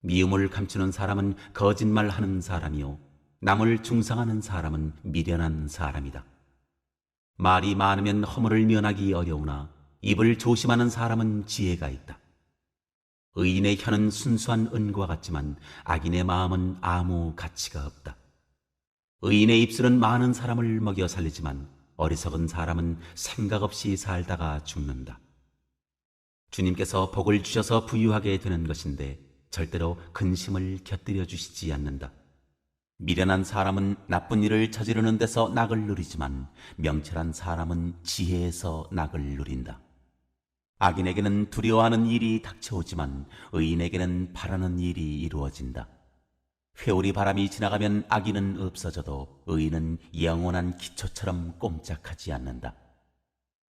미움을 감추는 사람은 거짓말하는 사람이요 남을 중상하는 사람은 미련한 사람이다. 말이 많으면 허물을 면하기 어려우나 입을 조심하는 사람은 지혜가 있다. 의인의 혀는 순수한 은과 같지만 악인의 마음은 아무 가치가 없다. 의인의 입술은 많은 사람을 먹여 살리지만 어리석은 사람은 생각 없이 살다가 죽는다. 주님께서 복을 주셔서 부유하게 되는 것인데 절대로 근심을 곁들여 주시지 않는다. 미련한 사람은 나쁜 일을 저지르는 데서 낙을 누리지만 명철한 사람은 지혜에서 낙을 누린다. 악인에게는 두려워하는 일이 닥쳐오지만 의인에게는 바라는 일이 이루어진다. 회오리 바람이 지나가면 악인은 없어져도 의인은 영원한 기초처럼 꼼짝하지 않는다.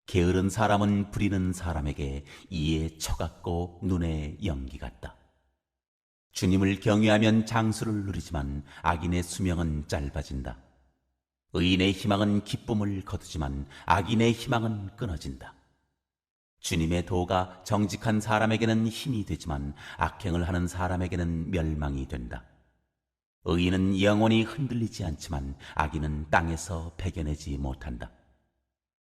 게으른 사람은 부리는 사람에게 이에 초 같고 눈에 연기 같다. 주님을 경외하면 장수를 누리지만 악인의 수명은 짧아진다. 의인의 희망은 기쁨을 거두지만 악인의 희망은 끊어진다. 주님의 도가 정직한 사람에게는 힘이 되지만 악행을 하는 사람에게는 멸망이 된다. 의인은 영원히 흔들리지 않지만 악인은 땅에서 배겨내지 못한다.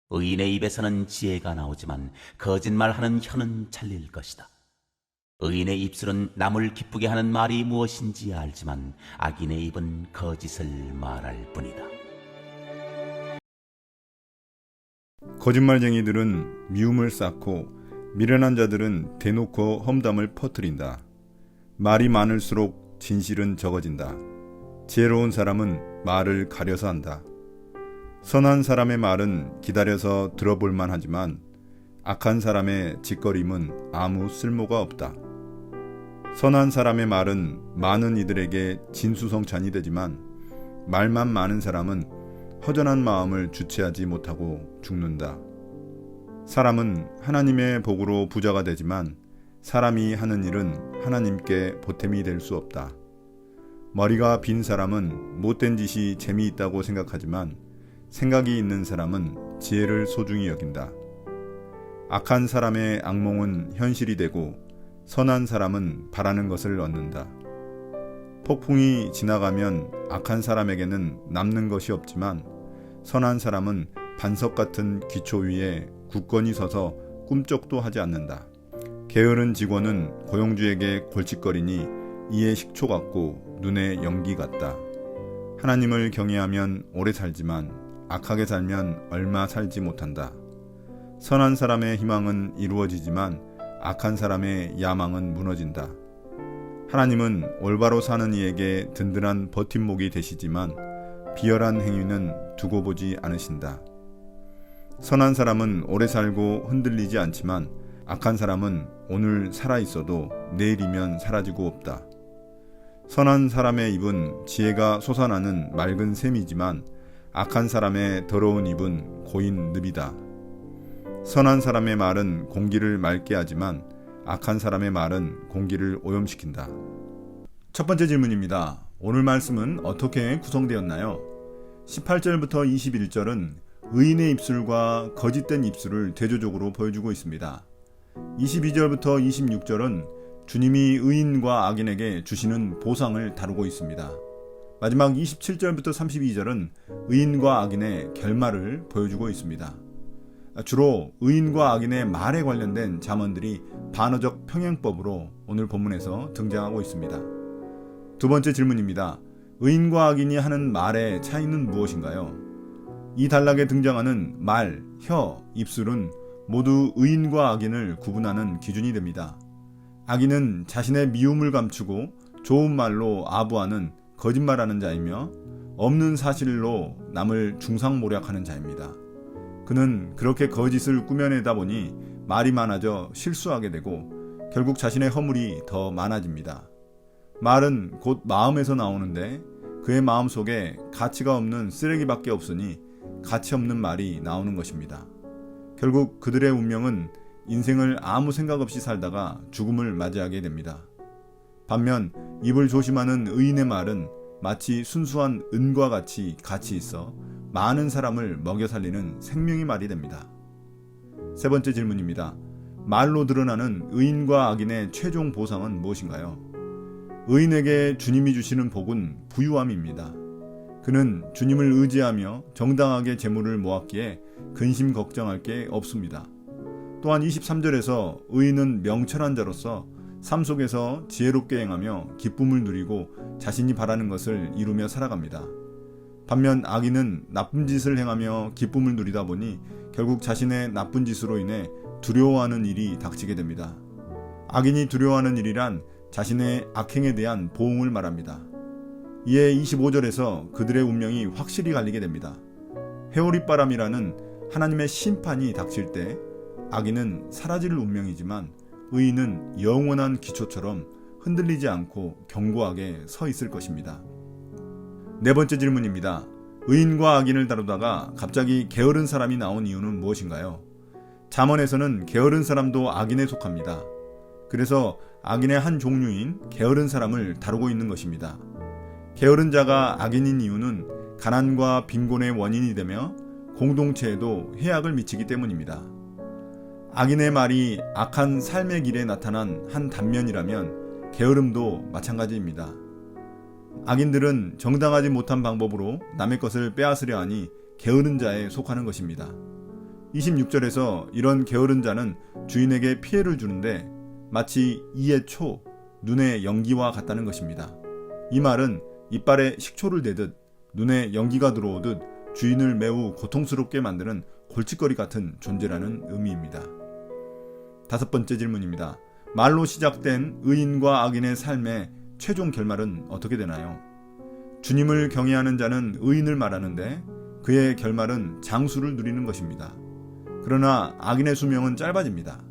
의인의 입에서는 지혜가 나오지만 거짓말하는 혀는 잘릴 것이다. 의인의 입술은 남을 기쁘게 하는 말이 무엇인지 알지만 악인의 입은 거짓을 말할 뿐이다. 거짓말쟁이들은 미움을 쌓고 미련한 자들은 대놓고 험담을 퍼뜨린다. 말이 많을수록 진실은 적어진다. 지혜로운 사람은 말을 가려서 한다. 선한 사람의 말은 기다려서 들어볼만 하지만 악한 사람의 짓거림은 아무 쓸모가 없다. 선한 사람의 말은 많은 이들에게 진수성찬이 되지만 말만 많은 사람은 허전한 마음을 주체하지 못하고 죽는다. 사람은 하나님의 복으로 부자가 되지만 사람이 하는 일은 하나님께 보탬이 될 수 없다. 머리가 빈 사람은 못된 짓이 재미있다고 생각하지만 생각이 있는 사람은 지혜를 소중히 여긴다. 악한 사람의 악몽은 현실이 되고 선한 사람은 바라는 것을 얻는다. 폭풍이 지나가면 악한 사람에게는 남는 것이 없지만 선한 사람은 반석 같은 기초 위에 굳건히 서서 꿈쩍도 하지 않는다. 게으른 직원은 고용주에게 골칫거리니 이에 식초 같고 눈에 연기 같다. 하나님을 경외하면 오래 살지만 악하게 살면 얼마 살지 못한다. 선한 사람의 희망은 이루어지지만 악한 사람의 야망은 무너진다. 하나님은 올바로 사는 이에게 든든한 버팀목이 되시지만 비열한 행위는 두고 보지 않으신다. 선한 사람은 오래 살고 흔들리지 않지만 악한 사람은 오늘 살아있어도 내일이면 사라지고 없다. 선한 사람의 입은 지혜가 솟아나는 맑은 샘이지만 악한 사람의 더러운 입은 고인 늪이다. 선한 사람의 말은 공기를 맑게 하지만 악한 사람의 말은 공기를 오염시킨다. 첫 번째 질문입니다. 오늘 말씀은 어떻게 구성되었나요? 18절부터 21절은 의인의 입술과 거짓된 입술을 대조적으로 보여주고 있습니다. 22절부터 26절은 주님이 의인과 악인에게 주시는 보상을 다루고 있습니다. 마지막 27절부터 32절은 의인과 악인의 결말을 보여주고 있습니다. 주로 의인과 악인의 말에 관련된 잠언들이 반어적 평행법으로 오늘 본문에서 등장하고 있습니다. 두 번째 질문입니다. 의인과 악인이 하는 말의 차이는 무엇인가요? 이 단락에 등장하는 말, 혀, 입술은 모두 의인과 악인을 구분하는 기준이 됩니다. 악인은 자신의 미움을 감추고 좋은 말로 아부하는 거짓말하는 자이며 없는 사실로 남을 중상모략하는 자입니다. 그는 그렇게 거짓을 꾸며내다 보니 말이 많아져 실수하게 되고 결국 자신의 허물이 더 많아집니다. 말은 곧 마음에서 나오는데 그의 마음속에 가치가 없는 쓰레기밖에 없으니 가치 없는 말이 나오는 것입니다. 결국 그들의 운명은 인생을 아무 생각 없이 살다가 죽음을 맞이하게 됩니다. 반면 입을 조심하는 의인의 말은 마치 순수한 은과 같이 가치 있어 많은 사람을 먹여 살리는 생명의 말이 됩니다. 세 번째 질문입니다. 말로 드러나는 의인과 악인의 최종 보상은 무엇인가요? 의인에게 주님이 주시는 복은 부유함입니다. 그는 주님을 의지하며 정당하게 재물을 모았기에 근심 걱정할 게 없습니다. 또한 23절에서 의인은 명철한 자로서 삶 속에서 지혜롭게 행하며 기쁨을 누리고 자신이 바라는 것을 이루며 살아갑니다. 반면 악인은 나쁜 짓을 행하며 기쁨을 누리다 보니 결국 자신의 나쁜 짓으로 인해 두려워하는 일이 닥치게 됩니다. 악인이 두려워하는 일이란 자신의 악행에 대한 보응을 말합니다. 이에 25절에서 그들의 운명이 확실히 갈리게 됩니다. 회오리바람이라는 하나님의 심판이 닥칠 때 악인은 사라질 운명이지만 의인은 영원한 기초처럼 흔들리지 않고 견고하게 서 있을 것입니다. 네 번째 질문입니다. 의인과 악인을 다루다가 갑자기 게으른 사람이 나온 이유는 무엇인가요? 잠언에서는 게으른 사람도 악인에 속합니다. 그래서 악인의 한 종류인 게으른 사람을 다루고 있는 것입니다. 게으른 자가 악인인 이유는 가난과 빈곤의 원인이 되며 공동체에도 해악을 미치기 때문입니다. 악인의 말이 악한 삶의 길에 나타난 한 단면이라면 게으름도 마찬가지입니다. 악인들은 정당하지 못한 방법으로 남의 것을 빼앗으려 하니 게으른 자에 속하는 것입니다. 26절에서 이런 게으른 자는 주인에게 피해를 주는데 마치 이의 초, 눈의 연기와 같다는 것입니다. 이 말은 이빨에 식초를 대듯 눈에 연기가 들어오듯 주인을 매우 고통스럽게 만드는 골칫거리 같은 존재라는 의미입니다. 다섯 번째 질문입니다. 말로 시작된 의인과 악인의 삶의 최종 결말은 어떻게 되나요? 주님을 경외하는 자는 의인을 말하는데 그의 결말은 장수를 누리는 것입니다. 그러나 악인의 수명은 짧아집니다.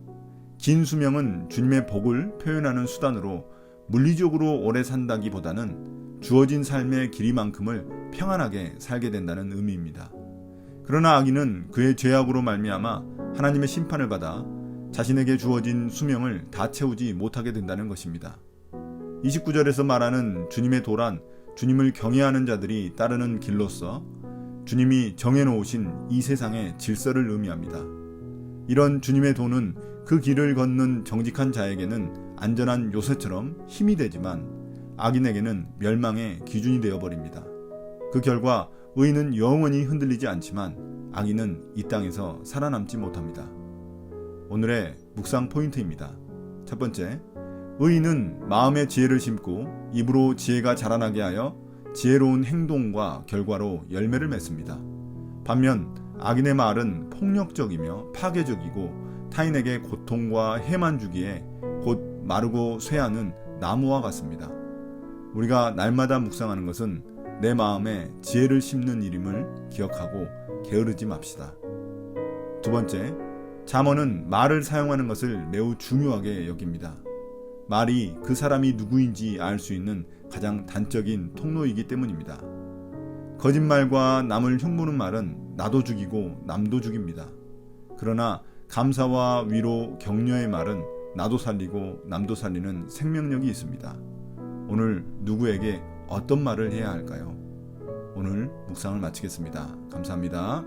긴 수명은 주님의 복을 표현하는 수단으로 물리적으로 오래 산다기보다는 주어진 삶의 길이만큼을 평안하게 살게 된다는 의미입니다. 그러나 악인은 그의 죄악으로 말미암아 하나님의 심판을 받아 자신에게 주어진 수명을 다 채우지 못하게 된다는 것입니다. 29절에서 말하는 주님의 도란 주님을 경외하는 자들이 따르는 길로서 주님이 정해놓으신 이 세상의 질서를 의미합니다. 이런 주님의 도는 그 길을 걷는 정직한 자에게는 안전한 요새처럼 힘이 되지만 악인에게는 멸망의 기준이 되어버립니다. 그 결과 의인은 영원히 흔들리지 않지만 악인은 이 땅에서 살아남지 못합니다. 오늘의 묵상 포인트입니다. 첫 번째, 의인은 마음의 지혜를 심고 입으로 지혜가 자라나게 하여 지혜로운 행동과 결과로 열매를 맺습니다. 반면 악인의 말은 폭력적이며 파괴적이고 타인에게 고통과 해만 주기에 곧 마르고 쇠하는 나무와 같습니다. 우리가 날마다 묵상하는 것은 내 마음에 지혜를 심는 일임을 기억하고 게으르지 맙시다. 두 번째, 잠언은 말을 사용하는 것을 매우 중요하게 여깁니다. 말이 그 사람이 누구인지 알 수 있는 가장 단적인 통로이기 때문입니다. 거짓말과 남을 흉보는 말은 나도 죽이고 남도 죽입니다. 그러나 감사와 위로, 격려의 말은 나도 살리고 남도 살리는 생명력이 있습니다. 오늘 누구에게 어떤 말을 해야 할까요? 오늘 묵상을 마치겠습니다. 감사합니다.